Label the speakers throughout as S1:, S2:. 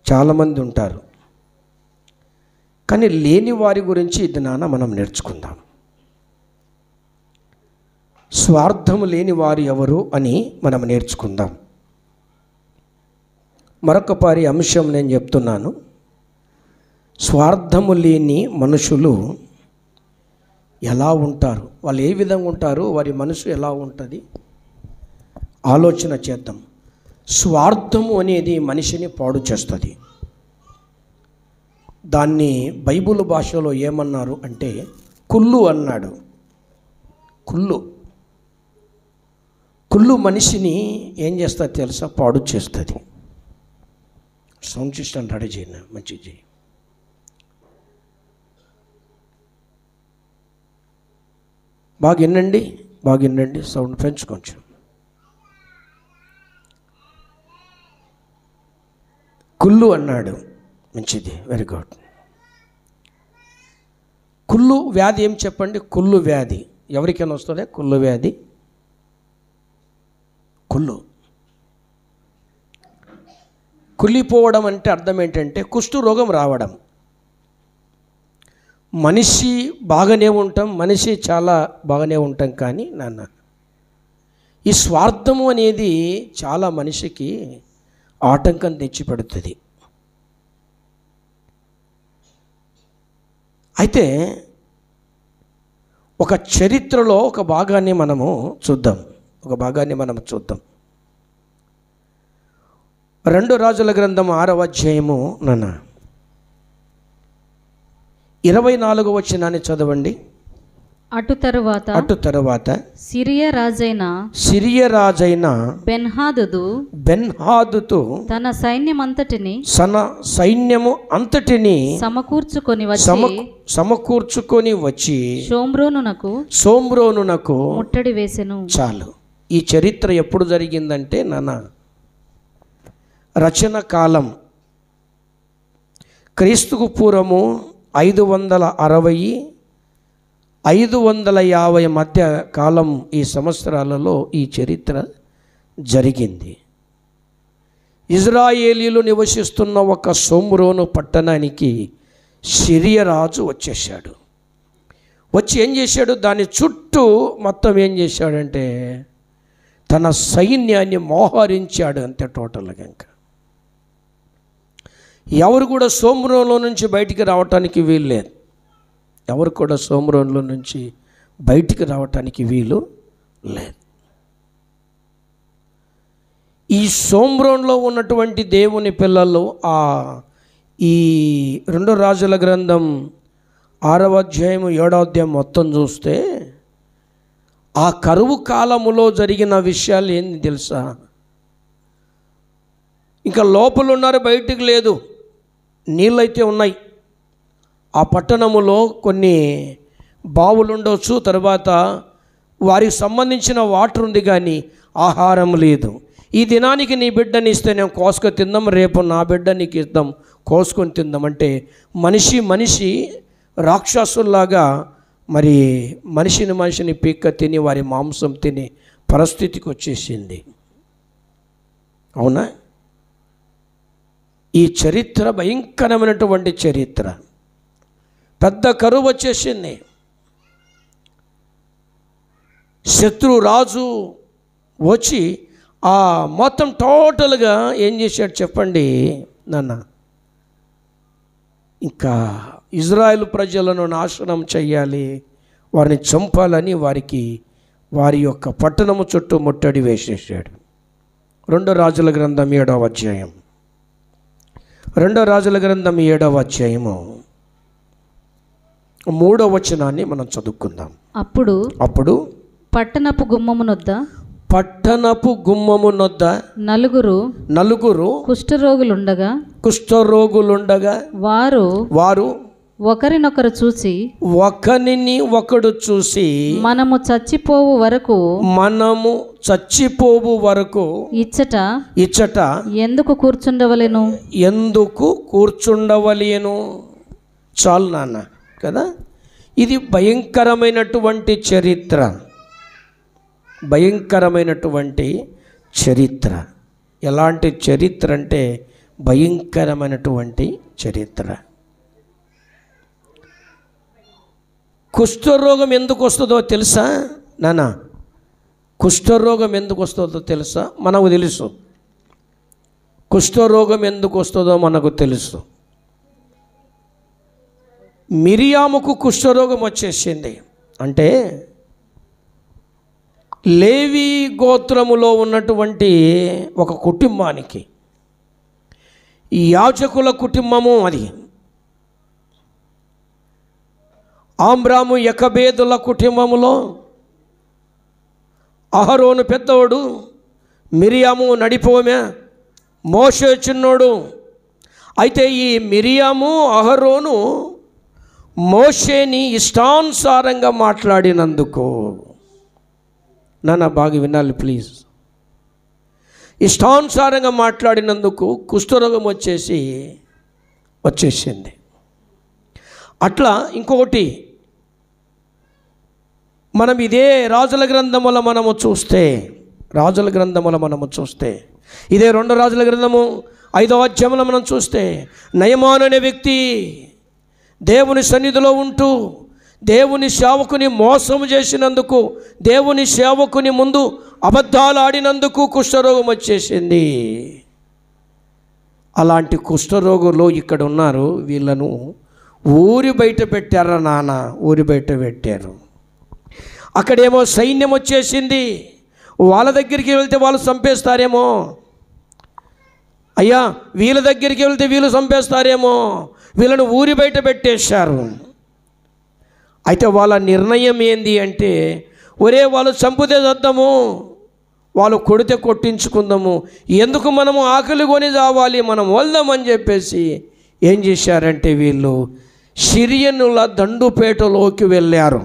S1: చాలామంది ఉంటారు. కానీ లేని వారి గురించి ఇది మనం నేర్చుకుందాం. స్వార్థము లేని వారు ఎవరు అని మనం నేర్చుకుందాం. మరొకపారి అంశం నేను చెప్తున్నాను. స్వార్థము లేని మనుషులు ఎలా ఉంటారు, వాళ్ళు ఏ విధంగా ఉంటారు, వారి మనసు ఎలా ఉంటుంది ఆలోచన చేద్దాం. స్వార్థము అనేది మనిషిని పాడు చేస్తుంది. దాన్ని బైబిల్ భాషలో ఏమన్నారు అంటే కుళ్ళు అన్నాడు. కుళ్ళు మనిషిని ఏం చేస్తుంది తెలుసా? పాడు చేస్తుంది. సౌండ్ సిస్టమ్ రెడీ చేయండి, మంచిది చేయి. బాగా వినండి, సౌండ్ పెంచు కొంచెం. కుళ్ళు అన్నాడు, మంచిది, వెరీ గుడ్. కుళ్ళు వ్యాధి ఏం చెప్పండి? కుళ్ళు వ్యాధి ఎవరికైనా వస్తుందే కుళ్ళు వ్యాధి. కుళ్ళిపోవడం అంటే అర్థం ఏంటంటే కుష్టు రోగం రావడం. మనిషి బాగానే ఉంటాం, మనిషి చాలా బాగానే ఉంటాం, కానీ ఈ స్వార్థము అనేది చాలా మనిషికి ఆటంకం తెచ్చిపెడుతుంది. అయితే ఒక చరిత్రలో ఒక భాగాన్ని మనము చూద్దాం. 2 రాజుల గ్రంథం 6వ అధ్యాయము 24వ వచనాన్ని చదవండి.
S2: అటు తరువాత సిరియా రాజైన బెన్హాదుతు తన సైన్యము అంతటిని సమకూర్చుకొని వచ్చి షోమ్రోనునకు ముట్టడి వేసెను. చాలు. ఈ చరిత్ర ఎప్పుడు జరిగిందంటే రచన కాలం క్రీస్తుకు పూర్వము 560-550 మధ్య కాలం, ఈ సంవత్సరాలలో ఈ చరిత్ర జరిగింది. ఇజ్రాయేలీలు నివసిస్తున్న ఒక షోమ్రోను పట్టణానికి సిరియా రాజు వచ్చేసాడు. వచ్చి ఏం చేశాడు? దాని చుట్టూ మొత్తం ఏం చేశాడంటే తన సైన్యాన్ని మోహరించాడు. అంతే, టోటల్గా. ఇంకా ఎవరు కూడా షోమ్రోనులో నుంచి బయటికి రావటానికి వీలు లేదు. వీలు లేదు. ఈ షోమ్రోన్లో ఉన్నటువంటి దేవుని పిల్లలు ఈ 2 రాజుల గ్రంథం 6వ అధ్యాయం 7వ అధ్యాయం మొత్తం చూస్తే ఆ కరువు కాలములో జరిగిన విషయాలు ఏంది తెలుసా? ఇంకా లోపల ఉన్నారు, బయటికి లేదు. నీళ్ళైతే ఉన్నాయి. ఆ పట్టణములో కొన్ని బావులు ఉండవచ్చు, తర్వాత వారికి సంబంధించిన వాటర్ ఉంది, కానీ ఆహారం లేదు. ఈ దినానికి నీ బిడ్డని ఇస్తే నేను కోసుకొని తిందాం, రేపు నా బిడ్డ నీకు ఇద్దాం, కోసుకొని తిందాం అంటే మనిషి రాక్షసుల్లాగా మరి మనిషిని పీక్క తిని వారి మాంసం తిని పరిస్థితికి వచ్చేసింది. అవునా? ఈ చరిత్ర భయంకరమైనటువంటి చరిత్ర. పెద్ద కరువు వచ్చేసింది. శత్రు రాజు వచ్చి ఆ మొత్తం టోటల్గా ఏం చేశాడు చెప్పండి ఇంకా ఇజ్రాయెల్ ప్రజలను నాశనం చేయాలి, వారిని చంపాలని వారి యొక్క పట్టణము చుట్టూ ముట్టడి వేసేసాడు. 2 రాజుల గ్రంథం 7వ అధ్యాయం 7వ అధ్యాయము 3వ వచనాన్ని మనం చదువుకుందాం. అప్పుడు పట్టణపు
S1: గుమ్మము నొద్ద నలుగురు కుష్ఠరోగులుండగా వారు
S2: ఒకరినొకరు చూసి మనము చచ్చిపోవు వరకు ఇచ్చట ఎందుకు కూర్చుండవలేను. చాలు నాన్న కదా. ఇది భయంకరమైనటువంటి చరిత్ర. ఎలాంటి చరిత్ర అంటే
S1: భయంకరమైనటువంటి చరిత్ర. కుష్ఠరోగం ఎందుకు వస్తుందో తెలుసా నాన్న? కుష్ఠరోగం ఎందుకు వస్తుందో తెలుసా? మనకు తెలుసు. కుష్ఠరోగం ఎందుకు వస్తుందో మనకు తెలుసు. మిరియాముకు కుష్ఠరోగం వచ్చేసింది. అంటే లేవి గోత్రములో ఉన్నటువంటి ఒక కుటుంబానికి, యాజకుల కుటుంబము అది, ఆమ్రాము యకబేదుల కుటుంబములో అహరోను పెద్దోడు, మిరియాము నడిపోమే, మోషే చిన్నోడు. అయితే ఈ మిరియాము అహరోను మోషేని ఇష్టానుసారంగా మాట్లాడినందుకు, నాన్న బాగా వినాలి ప్లీజ్, ఇష్టానుసారంగా మాట్లాడినందుకు కుష్ఠరోగం వచ్చేసింది. అట్లా ఇంకొకటి, మనం ఇదే రాజుల గ్రంథములో మనము చూస్తే ఇదే 2 రాజుల గ్రంథము 5వ అధ్యాయంలో మనం చూస్తే, నయమాను అనే వ్యక్తి దేవుని సన్నిధిలో ఉంటూ దేవుని సేవకుని మోసం చేసినందుకు, దేవుని సేవకుని ముందు అబద్ధాలు ఆడినందుకు కుష్ఠరోగం వచ్చేసింది. అలాంటి కుష్ఠరోగులు ఇక్కడ ఉన్నారు. వీళ్ళను ఊరి బయట పెట్టారా నాన్న? ఊరి బయట పెట్టారు. అక్కడేమో సైన్యం వచ్చేసింది. వాళ్ళ దగ్గరికి వెళ్తే వాళ్ళు చంపేస్తారేమో, అయ్యా వీళ్ళ దగ్గరికి వెళ్తే వీళ్ళు చంపేస్తారేమో, వీళ్ళను ఊరి బయట పెట్టేశారు. అయితే వాళ్ళ నిర్ణయం ఏంది అంటే, ఒరే వాళ్ళు చంపితే చద్దాము, వాళ్ళు కొడితే కొట్టించుకుందాము, ఎందుకు మనము ఆకలి కొని చావాలి, మనం వెళ్దామని చెప్పేసి ఏం చేశారంటే వీళ్ళు సిరియనుల దండుపేటలోకి వెళ్ళారు.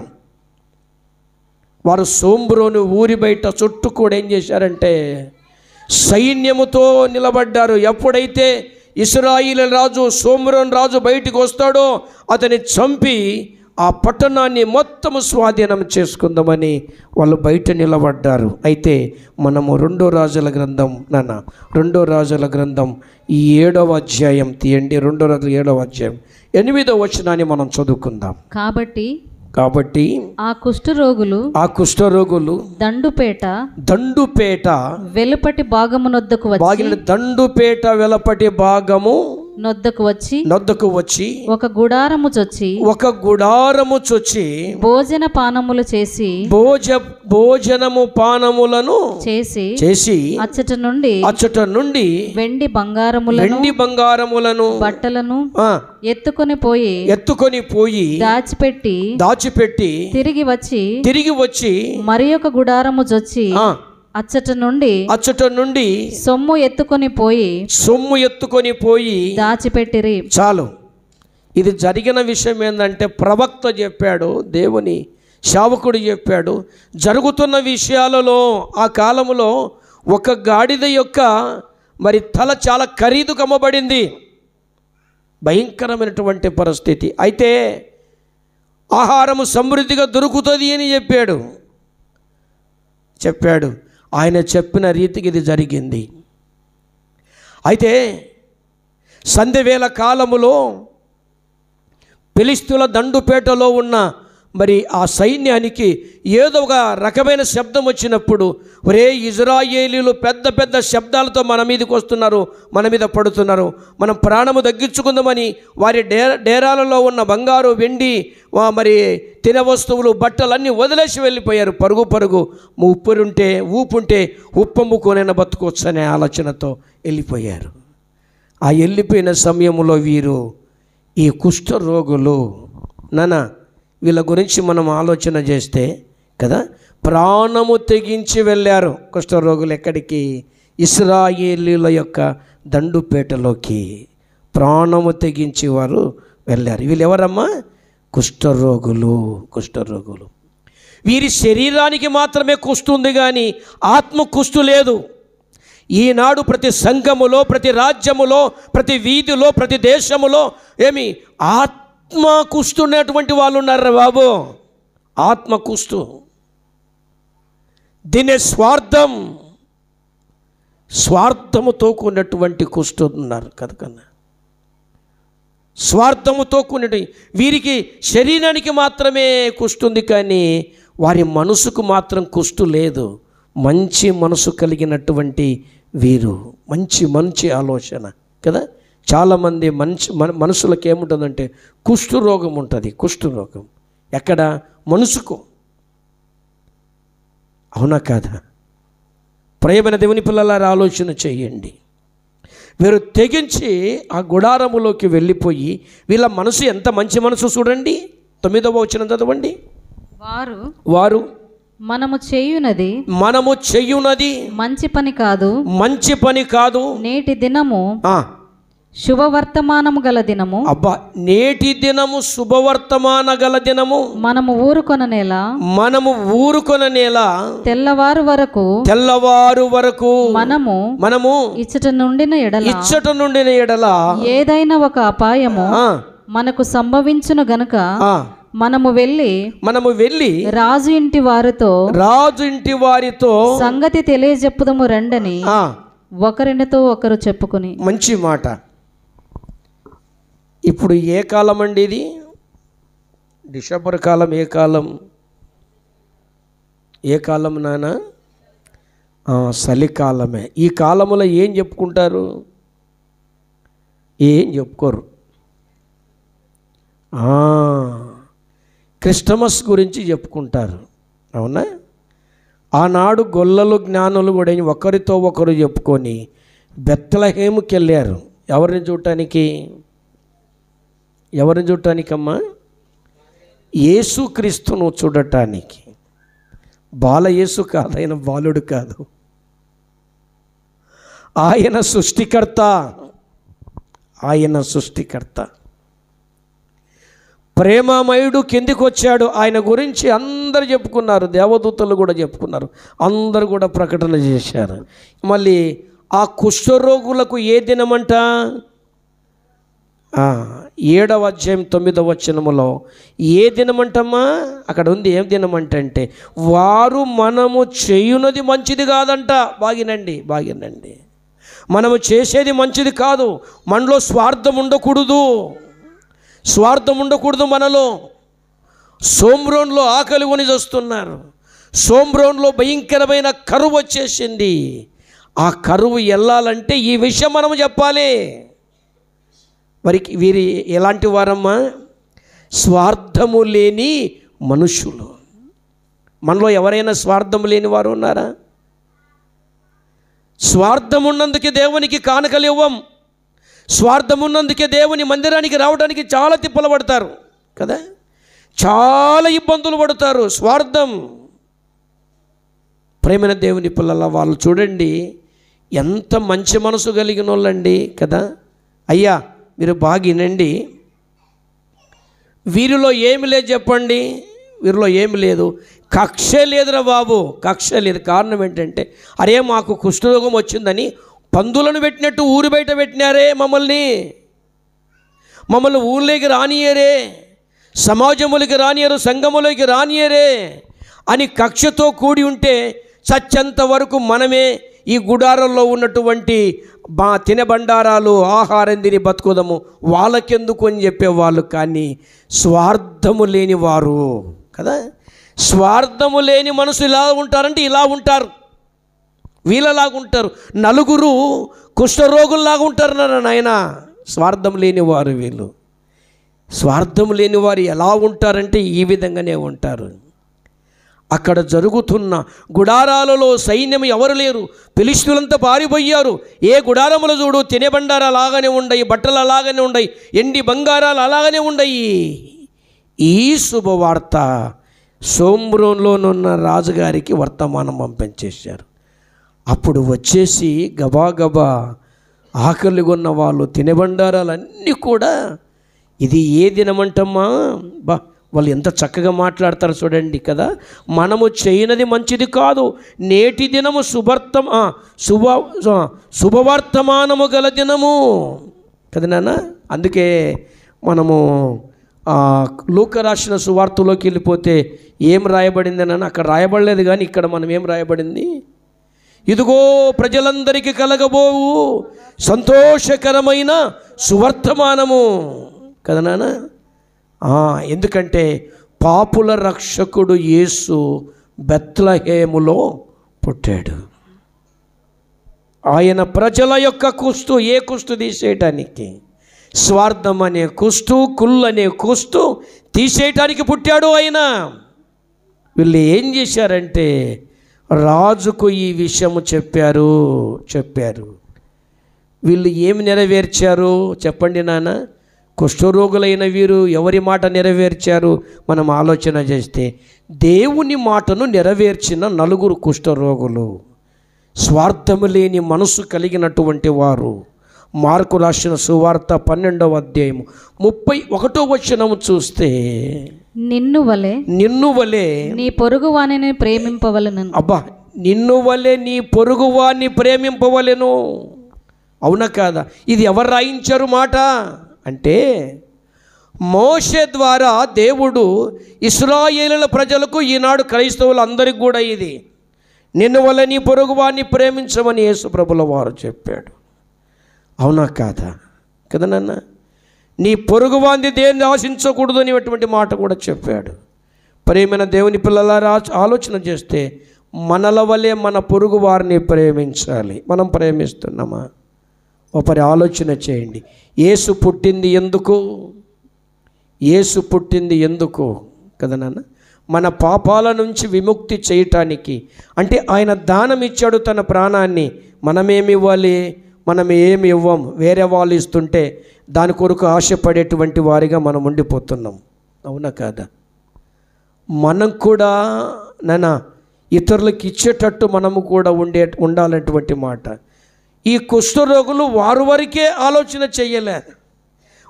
S1: వారు సోంబ్రోను ఊరి బయట చుట్టూ కూడా ఏం చేశారంటే సైన్యముతో నిలబడ్డారు. ఎప్పుడైతే ఇశ్రాయేలు రాజు సోమ్రోన్ రాజు బయటికి వస్తాడో అతన్ని చంపి ఆ పట్టణాన్ని మొత్తము స్వాధీనం చేసుకుందామని వాళ్ళు బయట నిలబడ్డారు. అయితే మనము 2 రాజుల గ్రంథం 2 రాజుల గ్రంథం 7వ అధ్యాయం తీయండి. 2 రాజుల 7వ అధ్యాయం 8వ వచనాన్ని మనం చదువుకుందాం. కాబట్టి
S3: ఆ కుష్ఠరోగులు
S1: దండుపేట
S3: వెలుపటి భాగము నొద్దకు వచ్చి ఒక గుడారము చొచ్చి
S1: భోజనము పానములను చేసి అచ్చట నుండి వెండి బంగారములను
S3: బట్టలను ఎత్తుకొని పోయి
S1: దాచిపెట్టి తిరిగి వచ్చి
S3: మరి ఒక గుడారము చొచ్చి అచ్చట నుండి సొమ్ము ఎత్తుకొని పోయి దాచిపెట్టిరి.
S1: చాలు. ఇది జరిగిన విషయం ఏంటంటే ప్రవక్త చెప్పాడు, దేవుని సేవకుడు చెప్పాడు. జరుగుతున్న విషయాలలో ఆ కాలంలో ఒక గాడిద యొక్క మరి తల చాలా ఖరీదు కమ్మబడింది. భయంకరమైనటువంటి పరిస్థితి. అయితే ఆహారము సమృద్ధిగా దొరుకుతుంది అని చెప్పాడు. ఆయన చెప్పిన రీతికి ఇది జరిగింది. అయితే సంధ్యవేళ కాలములో ఫిలిష్తీయుల దండుపేటలో ఉన్న మరి ఆ సైన్యానికి ఏదో ఒక రకమైన శబ్దం వచ్చినప్పుడు, ఒరే ఇజ్రాయేలీలు పెద్ద పెద్ద శబ్దాలతో మన మీదకి వస్తున్నారు, మన మీద పడుతున్నారు, మనం ప్రాణము తగ్గించుకుందామని వారి డేరాలలో ఉన్న బంగారు వెండి మరి తిన వస్తువులు బట్టలన్నీ వదిలేసి వెళ్ళిపోయారు. పరుగు ఊపుంటే ఉప్పమ్ముకోనైనా బతుకోవచ్చు అనే ఆలోచనతో వెళ్ళిపోయారు. ఆ వెళ్ళిపోయిన సమయంలో వీరు ఈ కుష్ఠరోగులు వీళ్ళ గురించి మనం ఆలోచన చేస్తే కదా, ప్రాణము తెగించి వెళ్ళారు కుష్ఠరోగులు. ఎక్కడికి? ఇశ్రాయేలీల యొక్క దండుపేటలోకి ప్రాణము తెగించి వారు వెళ్ళారు. వీళ్ళు ఎవరమ్మా? కుష్ఠరోగులు. వీరి శరీరానికి మాత్రమే కుష్టు ఉంది, కానీ ఆత్మ కుష్టు లేదు. ఈనాడు ప్రతి సంఘములో, ప్రతి రాజ్యములో, ప్రతి వీధిలో, ప్రతి దేశములో ఆత్మ కుష్టు ఉన్నటువంటి వాళ్ళు ఉన్నారా బాబు? ఆత్మ కుష్టు. దీనే
S2: స్వార్థముతో కూడినటువంటి కుష్ఠులు ఉన్నారు కనుకన్నా. స్వార్థముతో కూడిన వీరికి శరీరానికి మాత్రమే కుష్ఠు ఉంది, కానీ వారి మనసుకు మాత్రం కుష్ఠు లేదు. మంచి మనసు కలిగినటువంటి వీరు, మంచి ఆలోచన కదా. చాలామంది మనసులకు ఏముంటుందంటే కుష్ఠు రోగం ఉంటుంది. కుష్ఠు రోగం ఎక్కడ? మనసుకు. అవునా కాదా? ప్రియమైన దేవుని పిల్లలారా, ఆలోచన చేయండి. వీరు తెగించి ఆ గుడారములోకి వెళ్ళిపోయి, వీళ్ళ మనసు ఎంత మంచి మనసు చూడండి. 9వ వచనం చదవండి. వారు
S3: మనము చేయునది
S2: మంచి పని కాదు,
S3: నేటి దినము శుభవర్తమానము గల దినము.
S2: అబ్బా, నేటి దినము శుభవర్తమాన గల దినము.
S3: మనము ఊరుకొన నేల తెల్లవారు వరకు మనము ఇచ్చట నుండిన ఎడల ఏదైనా ఒక అపాయము మనకు సంభవించును గనుక మనము వెళ్ళి రాజు ఇంటి వారితో సంగతి తెలియజెప్పుదము రండని ఒకరినితో ఒకరు చెప్పుకుని.
S2: మంచి మాట. ఇప్పుడు ఏ కాలం అండి ఇది? డిసెంబర్ కాలం. ఏ కాలం నాన్న? చలికాలమే. ఈ కాలంలో ఏం చెప్పుకుంటారు? ఏం చెప్పుకోరు. క్రిస్టమస్ గురించి చెప్పుకుంటారు. అవునా? ఆనాడు గొల్లలు జ్ఞానులు కూడా ఒకరితో ఒకరు చెప్పుకొని బెత్లెహేముకి వెళ్ళారు. ఎవరిని చూడటానికమ్మా? యేసుక్రీస్తును చూడటానికి. బాలయేసు కాదు, ఆయన బాలుడు కాదు, ఆయన సృష్టికర్త. ప్రేమమయుడు కిందికి వచ్చాడు. ఆయన గురించి అందరు చెప్పుకున్నారు, దేవదూతలు కూడా చెప్పుకున్నారు, అందరు కూడా ప్రకటన చేశారు. మళ్ళీ ఆ కుష్ఠరోగులకు ఏ దినమంట? 7వ అధ్యాయం 9వ వచనములో ఏ దినమంటమ్మా? అక్కడ ఉంది. ఏం దినమంటే వారు మనము చేయునది మంచిది కాదంట. బాగినండి. మనము చేసేది మంచిది కాదు. మనలో స్వార్థం ఉండకూడదు. మనలో సోమ్రోన్లో ఆకలి కొని చూస్తున్నారు. సోమ్రోన్లో భయంకరమైన కరువు వచ్చేసింది. ఆ కరువు వెళ్ళాలంటే ఈ విషయం మనము చెప్పాలి. వీరి ఎలాంటి వారమ్మా? స్వార్థము లేని మనుషులు. మనలో ఎవరైనా స్వార్థము లేని వారు ఉన్నారా? స్వార్థం ఉన్నందుకే దేవునికి కానుకలు ఇవ్వం. స్వార్థం ఉన్నందుకే దేవుని మందిరానికి రావడానికి చాలా తిప్పలు పడతారు కదా, చాలా ఇబ్బందులు పడతారు. స్వార్థం. ప్రేమైన దేవుని పిల్లల వాళ్ళు చూడండి, ఎంత మంచి మనసు కలిగిన వాళ్ళండి కదా. అయ్యా, మీరు బాగినండి. వీరిలో ఏమి లేదు చెప్పండి? వీరిలో ఏమి లేదు. కక్ష లేదురా బాబు, కక్ష లేదు. కారణం ఏంటంటే, అరే మాకు కుష్ఠరోగం వచ్చిందని పందులను పెట్టినట్టు ఊరు బయట పెట్టినారే మమ్మల్ని ఊర్లోకి రానియరే, సమాజములకి రానియరు, సంఘములోకి రానియరే అని కక్షతో కూడి ఉంటే చచ్చేంత వరకు మనమే ఈ గుడారంలో ఉన్నటువంటి తినబండారాలు ఆహారం తిని బతుకుదాము, వాళ్ళకెందుకు అని చెప్పేవాళ్ళు. కానీ స్వార్థము లేని వారు కదా, స్వార్థము లేని మనసు ఇలా ఉంటారంటే ఇలా ఉంటారు, వీళ్ళలాగా ఉంటారు. నలుగురు కుష్ఠరోగుల్లాగా ఉంటారు నాయన. స్వార్థం లేని వారు వీళ్ళు. స్వార్థం లేని వారు ఎలా ఉంటారంటే ఈ విధంగానే ఉంటారు. అక్కడ జరుగుతున్న గుడారాలలో సైన్యం ఎవరు లేరు, ఫిలిష్తీయులంతా పారిపోయారు. ఏ గుడారములు చూడు తినేబండారాలు అలాగనే ఉండయి, బట్టలు అలాగనే ఉండయి, ఎండి బంగారాలు అలాగనే ఉండయి. ఈ శుభవార్త సోమ్రోన్లోనున్న రాజుగారికి వర్తమానం పంపించేశారు. అప్పుడు వచ్చేసి గబా ఆకలి కొన్న వాళ్ళు తినేబండారాలన్నీ కూడా, ఇది ఏ దినమంటమ్మా? వాళ్ళు ఎంత చక్కగా మాట్లాడతారు చూడండి కదా. మనము చేయనది మంచిది కాదు, నేటి దినము శుభవర్తమానము గల దినము కదా నాన్న. అందుకే మనము లూకా రాసిన సువార్తలోకి వెళ్ళిపోతే ఏం రాయబడింది అని అక్కడ రాయబడలేదు, కానీ ఇక్కడ మనం ఏం రాయబడింది? ఇదిగో ప్రజలందరికీ కలగబోవు సంతోషకరమైన సువర్తమానము కదా నాన్న. ఎందుకంటే పాపుల రక్షకుడు యేసు బెత్లెహేములో పుట్టాడు. ఆయన ప్రజల యొక్క కుష్టు, ఏ కుష్టు తీసేయటానికి, స్వార్థం అనే కుష్టు, కుళ్ళు అనే కుష్టు తీసేయటానికి పుట్టాడు ఆయన. వీళ్ళు ఏం చేశారంటే రాజుకు ఈ విషయము చెప్పారు. వీళ్ళు ఏమి నెరవేర్చారు చెప్పండి నాన్న? కుష్ఠరోగులైన వీరు ఎవరి మాట నెరవేర్చారు? మనం ఆలోచన చేస్తే దేవుని మాటను నెరవేర్చిన 4 కుష్ఠరోగులు, స్వార్థము లేని మనసు కలిగినటువంటి వారు. మార్కు రాసిన సువార్త 12వ అధ్యాయం 31వ వచనము చూస్తే,
S3: నిన్ను వలె నీ పొరుగు వానిని ప్రేమింపవలెను.
S2: అబ్బా, నిన్ను వలె నీ పొరుగు వాని ప్రేమింపవలెను. అవునా కాదా? ఇది ఎవరు రాయించారు మాట అంటే, మోషే ద్వారా దేవుడు ఇశ్రాయేలుల ప్రజలకు, ఈనాడు క్రైస్తవులందరికీ కూడా ఇది నిన్ను వల్ల నీ పొరుగు వారిని ప్రేమించమని యేసు ప్రభుల వారు చెప్పాడు. అవునా కాదా? కదా నాన్న? నీ పొరుగు వారిని దేన్ని ఆశించకూడదు అనేటువంటి మాట కూడా చెప్పాడు. ప్రేమైన దేవుని పిల్లలారా, ఆలోచన చేస్తే మనల వలె మన పొరుగు వారిని ప్రేమించాలి. మనం ప్రేమిస్తున్నామా? ఒకరి ఆలోచన చేయండి. యేసు పుట్టింది ఎందుకు? యేసు పుట్టింది ఎందుకు కదా నాన్న? మన పాపాల నుంచి విముక్తి చేయటానికి. అంటే ఆయన దానం ఇచ్చాడు తన ప్రాణాన్ని. మనమేమి ఇవ్వాలి? మనం ఏమి ఇవ్వం. వేరే వాళ్ళు ఇస్తుంటే దాని కొరకు ఆశపడేటువంటి వారిగా మనం ఉండిపోతున్నాం. అవునా కాదా? మనం కూడా నాన్న ఇతరులకు ఇచ్చేటట్టు మనము కూడా ఉండాలన్నటువంటి మాట. ఈ కుష్ఠరోగులు వారి వరకే ఆలోచన చేయలేదు.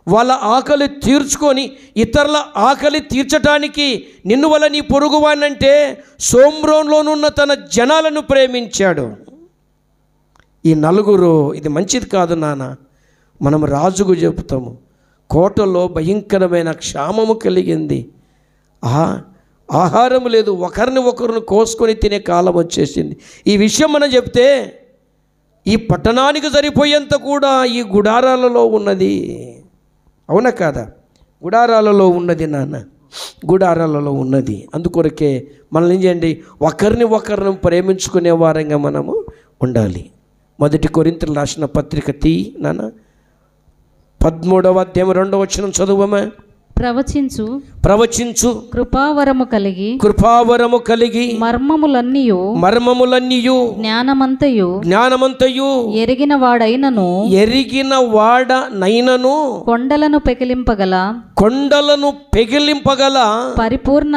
S2: వాళ్ళ ఆకలి తీర్చుకొని ఇతరుల ఆకలి తీర్చడానికి నిన్ను వల్ల నీ పొరుగువానంటే సోమ్రోన్లోనున్న తన జనాలను ప్రేమించాడు. ఈ 4 ఇది మంచిది కాదు నాన్న. మనం రాజుకు చెబుతాము, కోటలో భయంకరమైన క్షామము కలిగింది, ఆహారం లేదు, ఒకరిని కోసుకొని తినే కాలం వచ్చేసింది. ఈ విషయం మనం చెప్తే ఈ పట్టణానికి సరిపోయేంత కూడా ఈ గుడారాలలో ఉన్నది. అవునా కాదా? గుడారాలలో ఉన్నది నాన్న, గుడారాలలో ఉన్నది. అందుకొరకే మనల్ని ఏం చేయండి, ఒకరిని ప్రేమించుకునే వారంగా మనము ఉండాలి. 1 కొరింథీయులకు రాసిన పత్రిక నాన్న 13వ అధ్యాయం 2వ వచనం చదువమా. ప్రవచించు
S3: కృపావరము కలిగి మర్మములన్నీయు జ్ఞానమంతయు ఎరిగిన వాడనైనను కొండలను పెకిలింపగల పరిపూర్ణ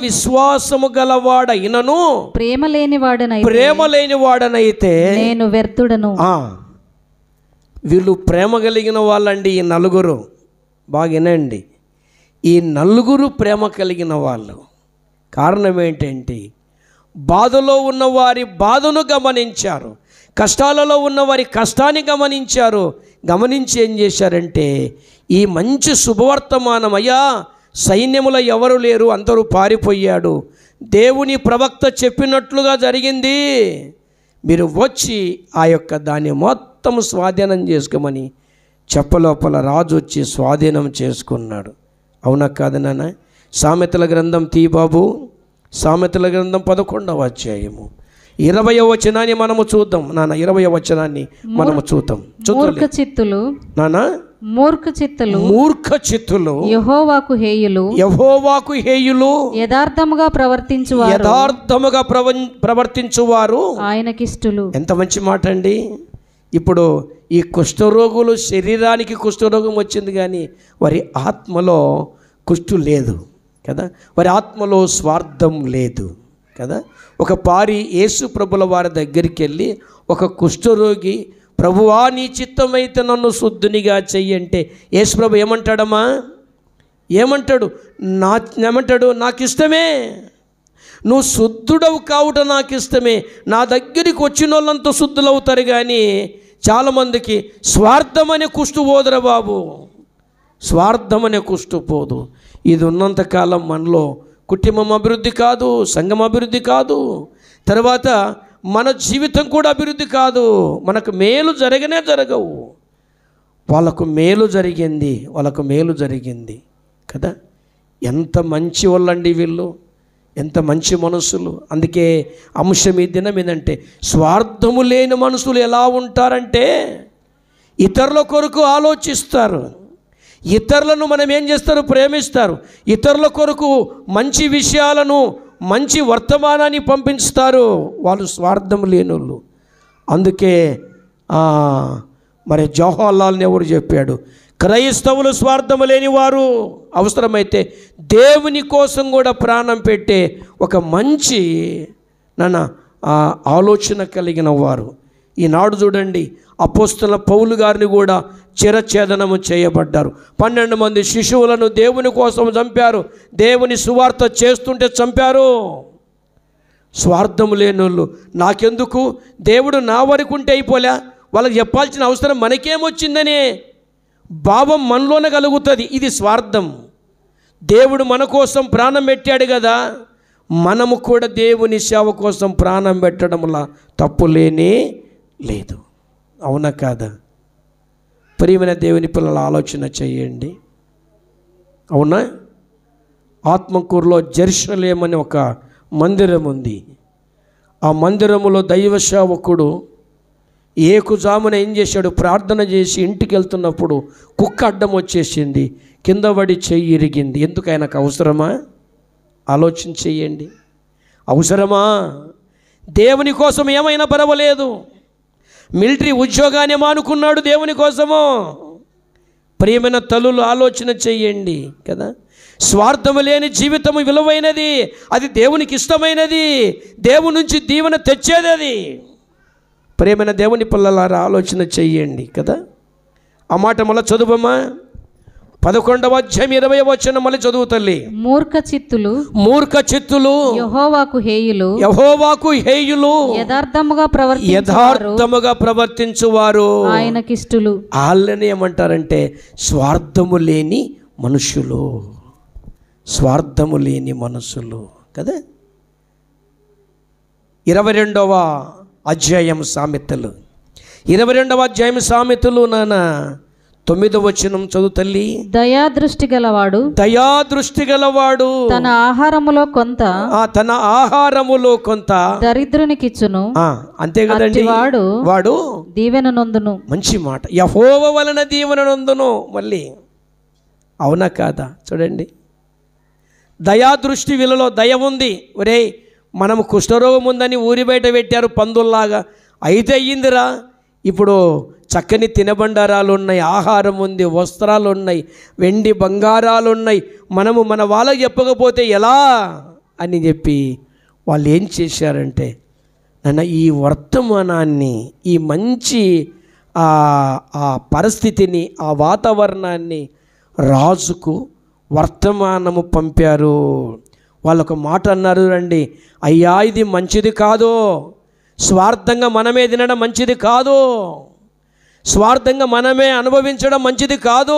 S3: విశ్వాసము గలవాడైనను ప్రేమ లేని వాడనైతే నేను వ్యర్థుడను.
S2: వీళ్ళు ప్రేమ కలిగిన వాళ్ళండి. ఈ 4 బాగా వినండి. ఈ 4 ప్రేమ కలిగిన వాళ్ళు. కారణం ఏంటంటే బాధలో ఉన్నవారి బాధను గమనించారు, కష్టాలలో ఉన్నవారి కష్టాన్ని గమనించి ఏం చేశారంటే ఈ మంచి శుభవర్తమానం, అయ్యా సైన్యములో ఎవరు లేరు, అందరూ పారిపోయాడు, దేవుని ప్రవక్త చెప్పినట్లుగా జరిగింది, మీరు వచ్చి ఆ యొక్క దాన్ని మొత్తం స్వాధీనం చేసుకోమని చెప్పలోపల రాజు వచ్చి స్వాధీనం చేసుకున్నాడు. అవునా కాదు నాన్న? సామెతల గ్రంథం బాబు, సామెతల గ్రంథం 11వ అధ్యాయము 20వ వచనాన్ని మనము చూద్దాం నాన్న. 20వ వచనాన్ని మనము చూద్దాం.
S3: మూర్ఖ చిత్తులు యెహోవాకు హేయులు యథార్థముగా ప్రవర్తించువారు ఆయనకిష్టులు.
S2: ఎంత మంచి మాట అండి. ఇప్పుడు ఈ కుష్ఠరోగులు శరీరానికి కుష్ఠరోగం వచ్చింది, కానీ వారి ఆత్మలో కుష్ఠు లేదు కదా, వారి ఆత్మలో స్వార్థం లేదు కదా. ఒక పారి యేసు ప్రభుల వారి దగ్గరికి వెళ్ళి ఒక కుష్ఠరోగి, ప్రభువా నీ చిత్తమైతే నన్ను శుద్ధునిగా చెయ్యంటే యేసు ప్రభు ఏమంటాడు? నాకు ఇష్టమే, నువ్వు శుద్ధుడవు కావుట నాకు ఇష్టమే. నా దగ్గరికి వచ్చిన వాళ్ళంతా శుద్ధులవుతారు, కానీ చాలామందికి స్వార్థమనే కుష్టు పోదురా బాబు, స్వార్థమనే కుష్టు పోదు. ఇది ఉన్నంతకాలం మనలో కుటుంబం అభివృద్ధి కాదు, సంఘం అభివృద్ధి కాదు, తర్వాత మన జీవితం కూడా అభివృద్ధి కాదు, మనకు మేలు జరగవు. వాళ్ళకు మేలు జరిగింది కదా. ఎంత మంచి వాళ్ళండి వీళ్ళు, ఎంత మంచి మనసులు. అందుకే అంశం ఈ దినం ఏంటంటే, స్వార్థము లేని మనుషులు ఎలా ఉంటారంటే ఇతరుల కొరకు ఆలోచిస్తారు, ఇతరులను మనం ఏం చేస్తారు, ప్రేమిస్తారు, ఇతరుల కొరకు మంచి విషయాలను, మంచి వర్తమానాన్ని పంపిస్తారు. వాళ్ళు స్వార్థం లేనోళ్ళు. అందుకే మరి జవహర్లాల్ నెహ్రూ చెప్పాడు, క్రైస్తవులు స్వార్థము లేనివారు, అవసరమైతే దేవుని కోసం కూడా ప్రాణం పెట్టే ఒక మంచి ఆలోచన కలిగిన వారు. ఈనాడు చూడండి, అపోస్తల పౌలు గారిని కూడా చిరఛేదనము చేయబడ్డారు. 12 మంది శిశువులను దేవుని కోసం చంపారు, దేవుని సువార్త చేస్తుంటే చంపారు. స్వార్థము లేనోళ్ళు, నాకెందుకు, దేవుడు నా వరకు ఉంటే అయిపోలే, వాళ్ళకి చెప్పాల్సిన అవసరం మనకేమొచ్చిందనే భావం మనలోనే కలుగుతుంది. ఇది స్వార్థం. దేవుడు మన కోసం ప్రాణం పెట్టాడు కదా, మనము కూడా దేవుని సేవ కోసం ప్రాణం పెట్టడంలా తప్పు లేనే లేదు. అవునా కాదా? ప్రియమైన దేవుని పిల్లల ఆలోచన చేయండి. అవునా? ఆత్మకూరులో జెరూసలేం అనే ఒక మందిరం ఉంది. ఆ మందిరములో దైవ సేవకుడు ఏకుజామున ఏం చేశాడు, ప్రార్థన చేసి ఇంటికి వెళ్తున్నప్పుడు కుక్క అడ్డం వచ్చేసింది, కింద పడి చెయ్యి ఇరిగింది. ఎందుకు? ఆయనకు అవసరమా? ఆలోచన చెయ్యండి. అవసరమా? దేవుని కోసం ఏమైనా పర్వాలేదు, మిలిటరీ ఉద్యోగాన్ని మానుకున్నాడు దేవుని కోసము. ప్రియమైన తల్లులు ఆలోచన చెయ్యండి కదా. స్వార్థము లేని జీవితము విలువైనది, అది దేవునికి ఇష్టమైనది, దేవుని నుంచి దీవెన తెచ్చేది అది. ప్రియమైన దేవుని పిల్లలారా ఆలోచన చెయ్యండి కదా. ఆ మాట మళ్ళీ చదువమ్మా. 11వ అధ్యాయం 20వ వచనం మళ్ళీ చదువు తల్లి. మూర్ఖ చిత్తులు యెహోవాకు హేయులు యథార్థముగా ప్రవర్తించువారు ఆయనకిష్టులు. వాళ్ళని ఏమంటారంటే స్వార్థము లేని మనుషులు కదా. 22వ అధ్యాయం సామెతలు, 22వ అధ్యాయం సామెతలు 9వ వచనం చదువు తల్లి. దయాదృష్టి గలవాడు తన ఆహారములో కొంత దరిద్రునికిచ్చును. అంతే కదండి, వాడు దీవెన నొందును. మంచి మాట, యెహోవా వలన దీవెన నొందును. మళ్ళీ అవునా కాదా? చూడండి, దయాదృష్టి విలలో దయ ఉంది. ఒరే, మనము కుష్ఠరోగం ఉందని ఊరి బయట పెట్టారు పందుల్లాగా, అయితే అయ్యిందిరా. ఇప్పుడు చక్కని తినబండారాలు ఉన్నాయి, ఆహారం ఉంది, వస్త్రాలు ఉన్నాయి, వెండి బంగారాలు ఉన్నాయి. మనము మన వాళ్ళకి చెప్పకపోతే ఎలా అని చెప్పి వాళ్ళు ఏం చేశారంటే, ఈ వర్తమానాన్ని, ఈ మంచి ఆ పరిస్థితిని, ఆ వాతావరణాన్ని రాజుకు వర్తమానము పంపారు. వాళ్ళొక మాట అన్నారు, రండి అయ్యా, ఇది మంచిది కాదు, స్వార్థంగా మనమే తినడం మంచిది కాదు, స్వార్థంగా మనమే అనుభవించడం మంచిది కాదు.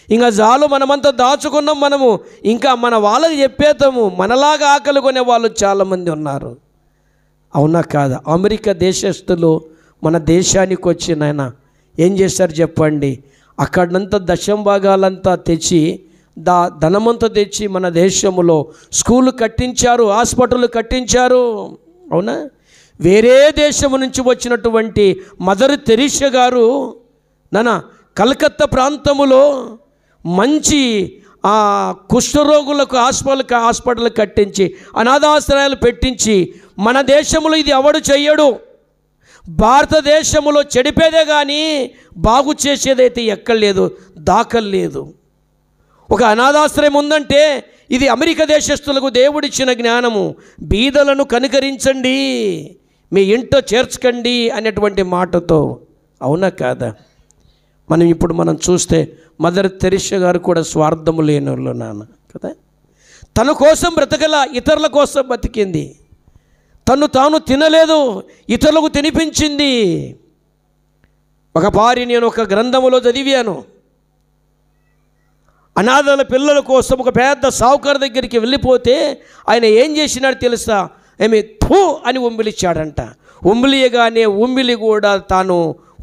S2: ఇంకా చాలు, మనమంతా దాచుకున్నాం, మనము ఇంకా మన వాళ్ళకి చెప్పేద్దాము. మనలాగా ఆకలి కొనే వాళ్ళు చాలామంది ఉన్నారు. అవునా కాదా? అమెరికా దేశస్తులు మన దేశానికి వచ్చి నాయన ఏం చేశారు చెప్పండి, అక్కడంతా దశంభాగాలంతా తెచ్చి ధనమంతా తెచ్చి మన దేశంలో స్కూళ్ళు కట్టించారు, హాస్పిటల్ కట్టించారు. అవునా? వేరే దేశం నుంచి వచ్చినటువంటి మదర్ తెరీసా గారు కలకత్తా ప్రాంతములో మంచి కుష్ఠరోగులకు హాస్పిటల్ కట్టించి, అనాథాశ్రయాలు పెట్టించి, మన దేశంలో ఇది ఎవడు చెయ్యడు. భారతదేశంలో చెడిపేదే కానీ బాగు చేసేదైతే ఎక్కలేదు, దాఖలేదు. ఒక అనాథాశ్రయం ఉందంటే ఇది అమెరికా దేశస్తులకు దేవుడిచ్చిన జ్ఞానము. బీదలను కనికరించండి, మీ ఇంట్లో చేర్చకండి అనేటువంటి మాటతో. అవునా కాదా? మనం చూస్తే మదర్ తెరీసా గారు కూడా స్వార్థము లేని వాళ్ళు కదా. తన కోసం బ్రతకల, ఇతరుల కోసం బతికింది. తాను తినలేదు, ఇతరులకు తినిపించింది. ఒక పారి నేను ఒక గ్రంథములో చదివాను, అనాథల పిల్లల కోసం ఒక పెద్ద సావుకారు దగ్గరికి వెళ్ళిపోతే ఆయన ఏం చేసినాడు తెలుసా? ఏమి థూ అని ఉమ్మిలిచ్చాడంట. ఉమ్మిలియగానే ఉమ్మిలి కూడా తాను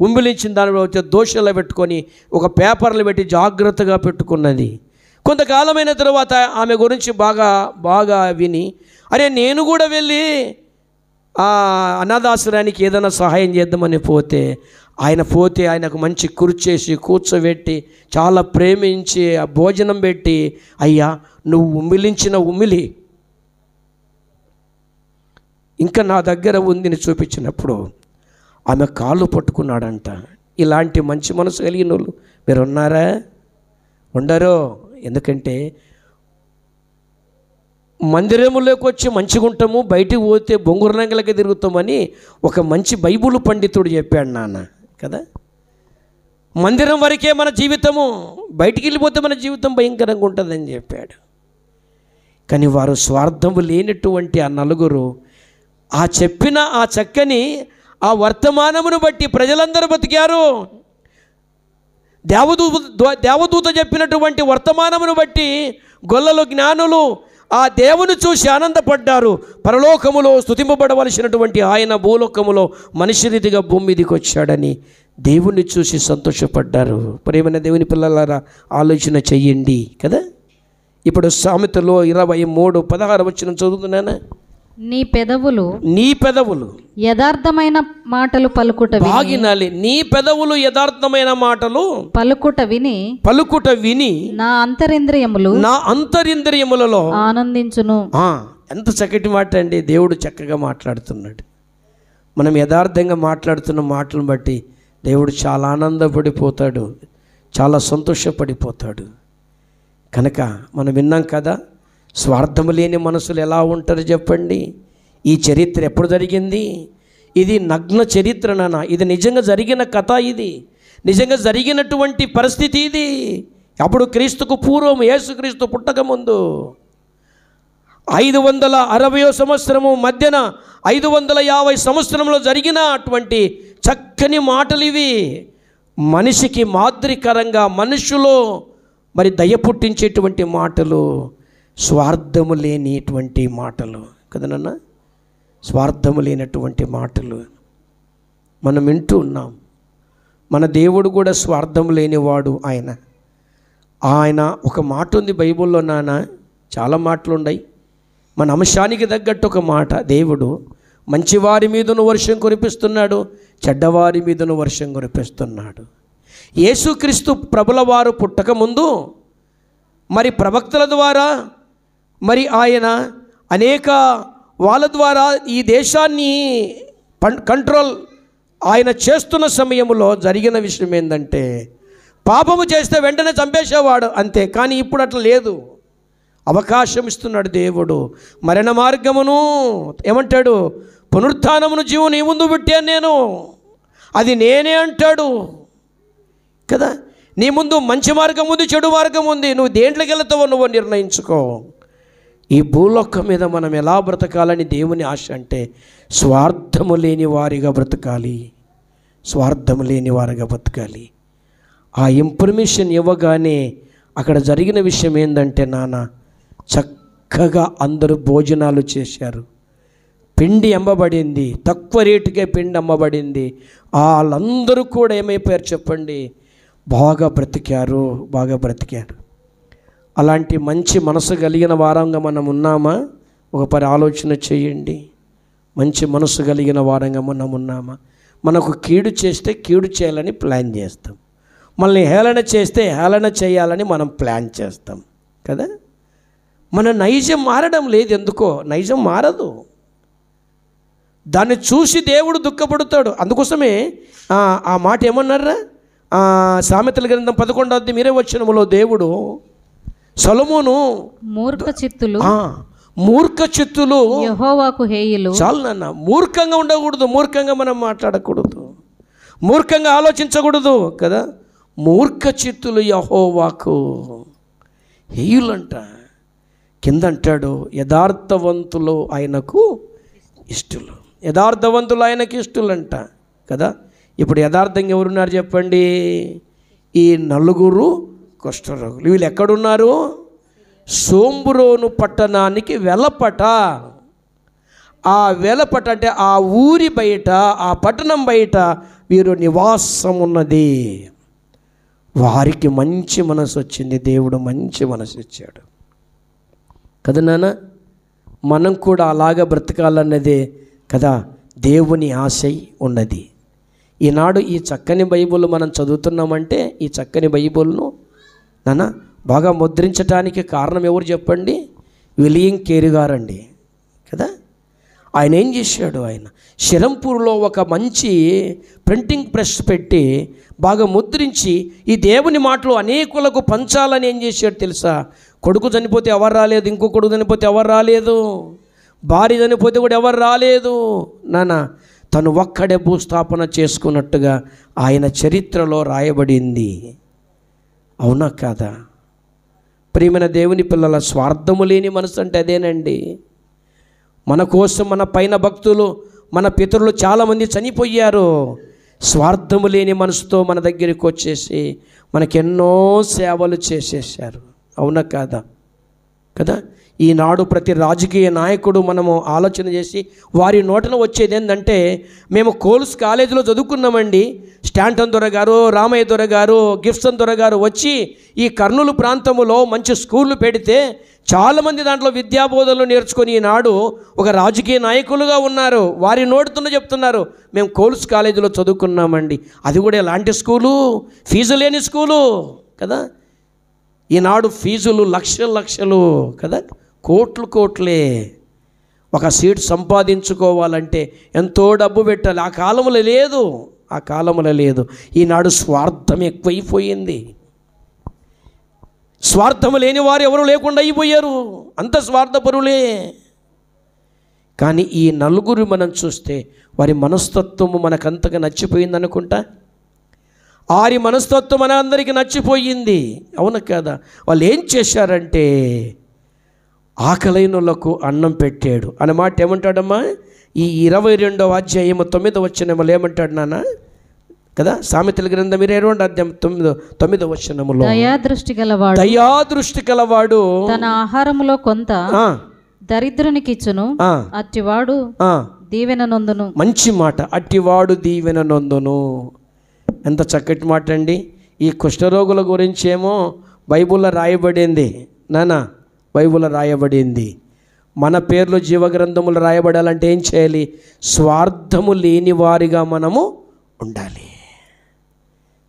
S2: ఉమ్మిలించిన దానిలో వచ్చే దోషంలో పెట్టుకొని ఒక పేపర్లు పెట్టి జాగ్రత్తగా పెట్టుకున్నది. కొంతకాలమైన తర్వాత ఆమె గురించి బాగా విని, అరే నేను కూడా వెళ్ళి ఆ అనాథాశ్రయానికి ఏదైనా సహాయం చేద్దామని పోతే ఆయనకు మంచి కుర్చేసి కూర్చోబెట్టి చాలా ప్రేమించి ఆ భోజనం పెట్టి, అయ్యా నువ్వు ఉమ్మిలించిన ఉమ్మిలి ఇంకా నా దగ్గర ఉందని చూపించినప్పుడు ఆమె కాళ్ళు పట్టుకున్నాడంట. ఇలాంటి మంచి మనసు కలిగిన వాళ్ళు మీరు ఉన్నారా? ఉండరో? ఎందుకంటే మందిరములోకి వచ్చి మంచిగా ఉంటాము, బయటికి పోతే బొంగురంగలకి తిరుగుతామని ఒక మంచి బైబుల్ పండితుడు చెప్పాడు నాన్న కదా. మందిరం వరకే మన జీవితము, బయటికి వెళ్ళిపోతే మన జీవితం భయంకరంగా ఉంటుందని చెప్పాడు. కానీ వారు స్వార్థము లేనటువంటి ఆ నలుగురు ఆ చెప్పిన ఆ చక్కని ఆ వర్తమానమును బట్టి ప్రజలందరూ బతికారు. దేవదూత చెప్పినటువంటి వర్తమానమును బట్టి గొల్లలు జ్ఞానులు ఆ దేవుని చూసి ఆనందపడ్డారు. పరలోకములో స్తుతింపబడవలసినటువంటి ఆయన భూలోకములో మనిషి రీతిగా భూమి మీదకి వచ్చాడని దేవుణ్ణి చూసి సంతోషపడ్డారు. ప్రియమైన దేవుని పిల్లలారా, ఆలోచన చెయ్యండి కదా. ఇప్పుడు సామెతలో 23:16 చదువుతున్నానా? నీ పెదవులు
S3: యథార్థమైన మాటలు
S2: బాగినాలి. నీ పెదవులు యథార్థమైన మాటలు
S3: పలుకుట విని నా అంతరింద్రియములలో ఆనందించును.
S2: ఎంత చక్కటి మాట అండి. దేవుడు చక్కగా మాట్లాడుతున్నాడు. మనం యథార్థంగా మాట్లాడుతున్న మాటలను బట్టి దేవుడు చాలా ఆనందపడిపోతాడు, చాలా సంతోషపడిపోతాడు. కనుక మనం విన్నాం కదా, స్వార్థము లేని మనసులు ఎలా ఉంటారు చెప్పండి. ఈ చరిత్ర ఎప్పుడు జరిగింది? ఇది నగ్న చరిత్ర నాన్న. ఇది నిజంగా జరిగిన కథ, ఇది నిజంగా జరిగినటువంటి పరిస్థితి. ఇది అప్పుడు క్రీస్తుకు పూర్వం, యేసుక్రీస్తు పుట్టక ముందు 560వ సంవత్సరము మధ్యన 550 సంవత్సరంలో జరిగిన అటువంటి చక్కని మాటలు ఇవి. మనిషికి మాదిరికరంగా మనుషులో మరి దయ పుట్టించేటువంటి మాటలు, స్వార్థము లేనిటువంటి మాటలు కదా నాన్న. స్వార్థము లేనటువంటి మాటలు మనం వింటూ ఉన్నాం. మన దేవుడు కూడా స్వార్థం లేనివాడు. ఆయన ఒక మాట ఉంది బైబిల్లో నాన్న, చాలా మాటలు ఉన్నాయి. మన అంశానికి తగ్గట్టు ఒక మాట. దేవుడు మంచివారి మీదను వర్షం కురిపిస్తున్నాడు, చెడ్డవారి మీదను వర్షం కురిపిస్తున్నాడు. యేసుక్రీస్తు ప్రభుల వారు పుట్టకముందు మరి ప్రవక్తల ద్వారా మరి ఆయన అనేక వాళ్ళ ద్వారా ఈ దేశాన్ని కంట్రోల్ ఆయన చేస్తున్న సమయంలో జరిగిన విషయం ఏంటంటే, పాపము చేస్తే వెంటనే చంపేసేవాడు అంతే. కానీ ఇప్పుడు అట్లా లేదు, అవకాశం ఇస్తున్నాడు దేవుడు. మరణ మార్గమును ఏమంటాడు? పునరుత్థానమును జీవం నీ ముందు పెట్టాను నేను, అది నేనే అంటాడు కదా. నీ ముందు మంచి మార్గం ఉంది, చెడు మార్గం ఉంది. నువ్వు దేంట్లోకి వెళ్తావో నువ్వు నిర్ణయించుకో. ఈ భూలోకం మీద మనం ఎలా బ్రతకాలని దేవుని ఆశ అంటే, స్వార్థము లేని వారిగా బ్రతకాలి, స్వార్థము లేని వారిగా బ్రతకాలి. ఆ ఇన్ఫర్మేషన్ ఇవ్వగానే అక్కడ జరిగిన విషయం ఏంటంటే నాన్న, చక్కగా అందరూ భోజనాలు చేశారు. పిండి అమ్మబడింది, తక్కువ రేటుకే పిండి అమ్మబడింది. వాళ్ళందరూ కూడా ఏమైపోయారు చెప్పండి? బాగా బ్రతికారు. అలాంటి మంచి మనసు కలిగిన వారంగా మనం ఉన్నామా? ఒకసారి ఆలోచన చేయండి. మంచి మనసు కలిగిన వారంగా మనం ఉన్నామా? మనకు కీడు చేస్తే కీడు చేయాలని ప్లాన్ చేస్తాం, మనల్ని హేళన చేస్తే హేళన చేయాలని మనం ప్లాన్ చేస్తాం కదా. మన నైజం మారడం లేదు. ఎందుకో నైజం మారదు. దాన్ని చూసి దేవుడు దుఃఖపడతాడు. అందుకోసమే ఆ మాట ఏమన్నారా? సామెతల గ్రంథం 11వ మీరే వచనములో దేవుడు సొలొమోను మూర్ఖ చిత్తులు
S3: యెహోవాకు హేయులు.
S2: చాలు నాన్న, మూర్ఖంగా ఉండకూడదు, మూర్ఖంగా మనం మాట్లాడకూడదు, మూర్ఖంగా ఆలోచించకూడదు కదా. మూర్ఖ చిత్తులు యెహోవాకు హేయులంట. కింద అంటాడు, యథార్థవంతులు ఆయనకు ఇష్టలు. యథార్థవంతులు ఆయనకి ఇష్టలంట కదా. ఇప్పుడు యథార్థంగా ఎవరున్నారు చెప్పండి? ఈ నలుగురు కుష్ఠరోగులు. వీళ్ళు ఎక్కడున్నారు? సోంబురోను పట్టణానికి వెలపట. ఆ వెలపట అంటే ఆ ఊరి బయట, ఆ పట్టణం బయట వీరు నివాసం ఉన్నది. వారికి మంచి మనసు వచ్చింది. దేవుడు మంచి మనసు ఇచ్చాడు కదా నాన్న. మనం కూడా అలాగ బ్రతకాలన్నదే కదా దేవుని ఆశ ఉన్నది. ఈనాడు ఈ చక్కని బైబిల్ మనం చదువుతున్నామంటే ఈ చక్కని బైబిల్ను నాన్న బాగా ముద్రించడానికి కారణం ఎవరు చెప్పండి? విలియం కేరీ గారండి కదా. ఆయన ఏం చేశాడు? ఆయన శిరంపూర్లో ఒక మంచి ప్రింటింగ్ ప్రెస్ పెట్టి బాగా ముద్రించి ఈ దేవుని మాటలు అనేకులకు పంచాలని ఏం చేశాడు తెలుసా? కొడుకు చనిపోతే ఎవరు రాలేదు, ఇంకో కొడుకు చనిపోతే ఎవరు రాలేదు, భార్య చనిపోతే కూడా ఎవరు రాలేదు నాన్న. తను ఒక్కడే భూస్థాపన చేసుకున్నట్టుగా ఆయన చరిత్రలో రాయబడింది. అవునా కాదా? ప్రియమైన దేవుని పిల్లల, స్వార్థము లేని మనసు అంటే అదేనండి. మన కోసం మన పైన భక్తులు, మన పితరులు చాలామంది చనిపోయారు. స్వార్థము లేని మనసుతో మన దగ్గరికి వచ్చేసి మనకెన్నో సేవలు చేసేసారు. అవునా కాదా? కదా. ఈనాడు ప్రతి రాజకీయ నాయకుడు మనము ఆలోచన చేసి వారి నోటన వచ్చేది ఏంటంటే, మేము కోల్స్ కాలేజీలో చదువుకున్నామండి, స్టాంటన్ దొర గారు, రామయ్య దొర గారు, గిఫ్సన్ దొర గారు వచ్చి ఈ కర్నూలు ప్రాంతంలో మంచి స్కూళ్ళు పెడితే చాలామంది దాంట్లో విద్యాబోధనలు నేర్చుకొని ఈనాడు ఒక రాజకీయ నాయకులుగా ఉన్నారు. వారి నోటితో చెప్తున్నారు, మేము కోల్స్ కాలేజీలో చదువుకున్నామండి. అది కూడా ఎలాంటి స్కూలు? ఫీజు లేని స్కూలు కదా. ఈనాడు ఫీజులు లక్షలు లక్షలు కదా, కోట్లు కోట్లే. ఒక సీట్ సంపాదించుకోవాలంటే ఎంతో డబ్బు పెట్టాలి. ఆ కాలంలో లేదు, ఆ కాలంలో లేదు. ఈనాడు స్వార్థం ఎక్కువైపోయింది. స్వార్థము లేని వారు ఎవరు లేకుండా అయిపోయారు, అంత స్వార్థపరులే. కానీ ఈ నలుగురు మనం చూస్తే వారి మనస్తత్వము మనకంతగా నచ్చిపోయింది అనుకుంటా. వారి మనస్తత్వం మన అందరికీ నచ్చిపోయింది. అవును కదా. వాళ్ళు ఏం చేశారంటే ఆకలైనలకు అన్నం పెట్టాడు అన్నమాట. ఏమంటాడమ్మా? ఈ 22వ అధ్యాయం 9వ వచనములో ఏమంటాడు నాన్న కదా? సామెతల గ్రంథం 22వ అధ్యాయం 9వ వచనములో, దయాదృష్టి గలవాడు
S3: తన ఆహారములో కొంత దరిద్రునికి ఇచ్చును, అట్టివాడు దీవెన నొందును.
S2: మంచి మాట, అట్టివాడు దీవెన నొందును. ఎంత చక్కటి మాట అండి. ఈ కుష్ఠరోగుల గురించేమో బైబిల్లో రాయబడింది నాన్న, బైబిల్లో రాయబడింది. మన పేర్లు జీవగ్రంథములు రాయబడాలంటే ఏం చేయాలి? స్వార్థము లేని వారిగా మనము ఉండాలి.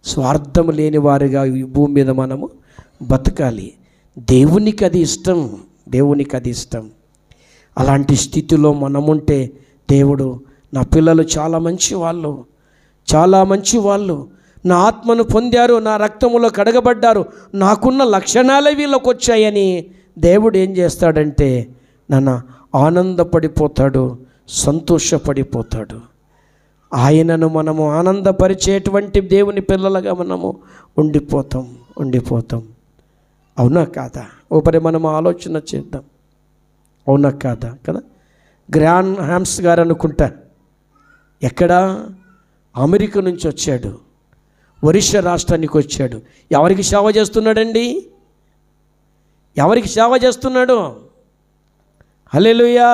S2: స్వార్థము లేని వారిగా ఈ భూమి మీద మనము బతకాలి. దేవునికి అది ఇష్టం, దేవునికి అది ఇష్టం. అలాంటి స్థితిలో మనముంటే దేవుడు, నా పిల్లలు చాలా మంచి వాళ్ళు, చాలా మంచి వాళ్ళు, నా ఆత్మను పొందారు, నా రక్తములో కడగబడ్డారు, నాకున్న లక్షణాలే వీళ్ళకి వచ్చాయని దేవుడు ఏం చేస్తాడంటే నాన్న ఆనందపడిపోతాడు, సంతోషపడిపోతాడు. ఆయనను మనము ఆనందపరిచేటువంటి దేవుని పిల్లలుగా మనము ఉండిపోతాం. అవునా కాదా? ఒకరి మనం ఆలోచన చేద్దాం. అవునా కాదా? కదా. గ్రాండ్ హ్యామ్స్ గారు అనుకుంటా, ఎక్కడ అమెరికా నుంచి వచ్చాడు, ఒరిస్సా రాష్ట్రానికి వచ్చాడు. ఎవరికి సేవ చేస్తున్నాడండి? ఎవరికి సేవ చేస్తున్నాడు? హల్లెలూయా.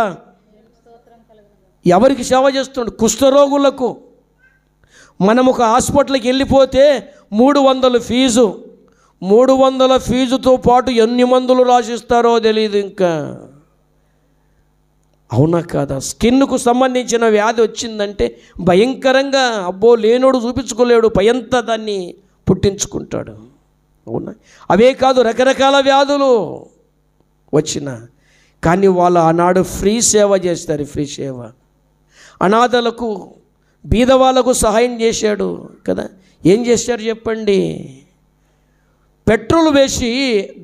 S2: ఎవరికి సేవ చేస్తున్నాడు? కుష్ఠరోగులకు. మనం ఒక హాస్పిటల్కి వెళ్ళిపోతే 300 ఫీజు, 300 ఫీజుతో పాటు ఎన్ని మందులు రాసిస్తారో తెలియదు ఇంకా. అవునా కాదా? స్కిన్కు సంబంధించిన వ్యాధి వచ్చిందంటే భయంకరంగా, అబ్బో లేనోడు చూపించుకోలేడు, పయంతా దాన్ని పుట్టించుకుంటాడు. అవునా? అవే కాదు, రకరకాల వ్యాధులు వచ్చిన, కానీ వాళ్ళు ఆనాడు ఫ్రీ సేవ చేస్తారు. ఫ్రీ సేవ, అనాథలకు, బీదవాళ్ళకు సహాయం చేశాడు కదా. ఏం చేశారు చెప్పండి? పెట్రోల్ వేసి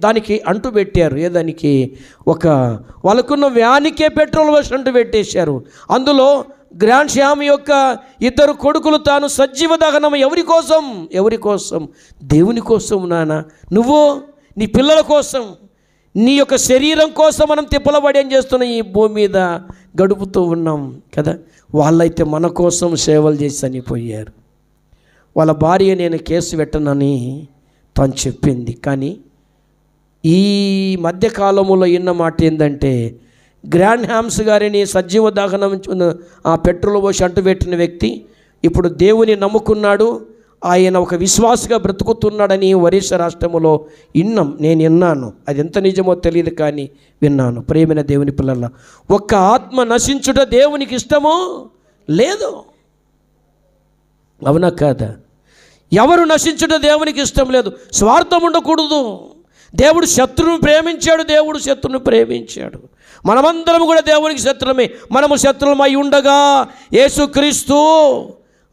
S2: దానికి అంటు పెట్టారు. ఏదానికి? ఒక వాళ్ళకున్న వ్యానికే పెట్రోల్ వేసి అంటు పెట్టేశారు. అందులో గ్రాండ్ శ్యామ్ యొక్క 2 కొడుకులు తాను సజీవ దహనం. ఎవరి కోసం? ఎవరి కోసం? దేవుని కోసం నాన్న. నువ్వు నీ పిల్లల కోసం, నీ యొక్క శరీరం కోసం మనం తిప్పలబడి ఏం చేస్తున్నాం? ఈ భూమి మీద గడుపుతూ ఉన్నాం కదా. వాళ్ళైతే మన కోసం సేవలు చేసి చనిపోయారు. వాళ్ళ భార్య నేను కేసు పెట్టనని తను చెప్పింది. కానీ ఈ మధ్యకాలంలో విన్న మాట ఏంటంటే, గ్రాండ్ హ్యామ్స్ గారిని సజీవ దహనం ఆ పెట్రోల్ పోసి అంటుపెట్టిన వ్యక్తి ఇప్పుడు దేవుని నమ్ముకున్నాడు. ఆయన ఒక విశ్వాసగా బ్రతుకుతున్నాడని ఒరిస్సా రాష్ట్రంలో నేను విన్నాను. అది ఎంత నిజమో తెలియదు కానీ విన్నాను. ప్రియమైన దేవుని పిల్లల, ఒక్క ఆత్మ నశించుట దేవునికి ఇష్టమో లేదు. అవునా కాదా? ఎవరు నశించుట దేవునికి ఇష్టం లేదు. స్వార్థం ఉండకూడదు. దేవుడు శత్రువును ప్రేమించాడు, దేవుడు శత్రువును ప్రేమించాడు. మనమందరం కూడా దేవునికి శత్రులమే. మనము శత్రులమై ఉండగా యేసుక్రీస్తు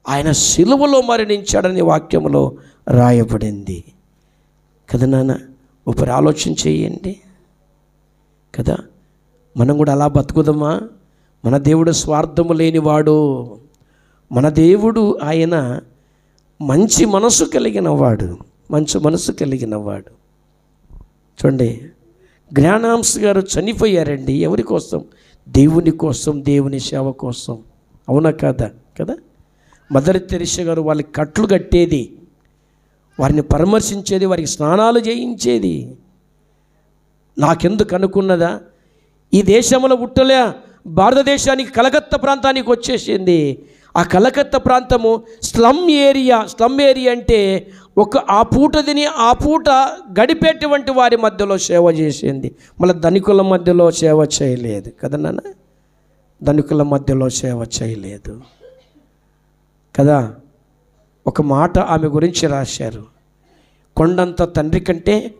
S2: ఆయన సిలువలో మరణించాడని వాక్యములో రాయబడింది కదా నాన్న. ఒకరు ఆలోచన చేయండి కదా. మనం కూడా అలా బతుకుదామా? మన దేవుడు స్వార్థము లేనివాడు. మన దేవుడు ఆయన మంచి మనసు కలిగిన వాడు, మంచి మనసు కలిగిన వాడు. చూడండి, గ్రాండ్ గారు చనిపోయారండి. ఎవరి కోసం? దేవుని కోసం, దేవుని సేవ కోసం. అవునా కాదా? కదా. మదర్ తెరెసా గారు వాళ్ళకి కట్లు కట్టేది, వారిని పరామర్శించేది, వారికి స్నానాలు చేయించేది. నాకెందుకు అనుకున్నదా, ఈ దేశంలో పుట్టలే, భారతదేశానికి కలకత్తా ప్రాంతానికి వచ్చేసింది. ఆ కలకత్తా ప్రాంతము స్లమ్ ఏరియా అంటే ఆ పూట తిని ఆ పూట గడిపేటువంటి వారి మధ్యలో సేవ చేసింది. మళ్ళీ ధనికుల మధ్యలో సేవ చేయలేదు కదా నాన్న. ధనికుల మధ్యలో సేవ చేయలేదు కదా. ఒక మాట ఆమె గురించి రాశారు, కొండంత తండ్రి కంటే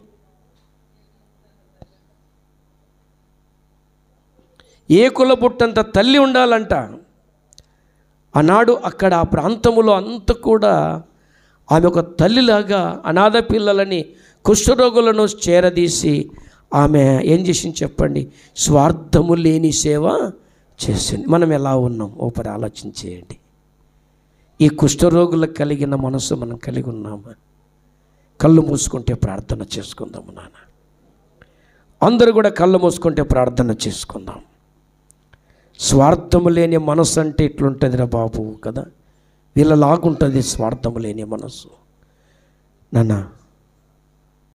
S2: ఏ కులబుట్టంత తల్లి ఉండాలంట. ఆనాడు అక్కడ ఆ ప్రాంతంలో అంతా కూడా ఆమె ఒక తల్లిలాగా అనాథ పిల్లలని, కుష్ఠరోగులను చేరదీసి ఆమె ఏం చేసింది చెప్పండి? స్వార్థము లేని సేవ చేసింది. మనం ఎలా ఉన్నాం ఓపరి ఆలోచన చేయండి. ఈ కుష్ఠరోగులకు కలిగిన మనసు మనం కలిగి ఉన్నామా? కళ్ళు మూసుకుంటే ప్రార్థన చేసుకుందాము నాన్న. అందరూ కూడా కళ్ళు మూసుకుంటే ప్రార్థన చేసుకుందాం. స్వార్థము లేని మనసు అంటే ఇట్లుంటుంది రా బాబు కదా. వీళ్ళలాగుంటుంది స్వార్థము లేని మనసు నాన్న.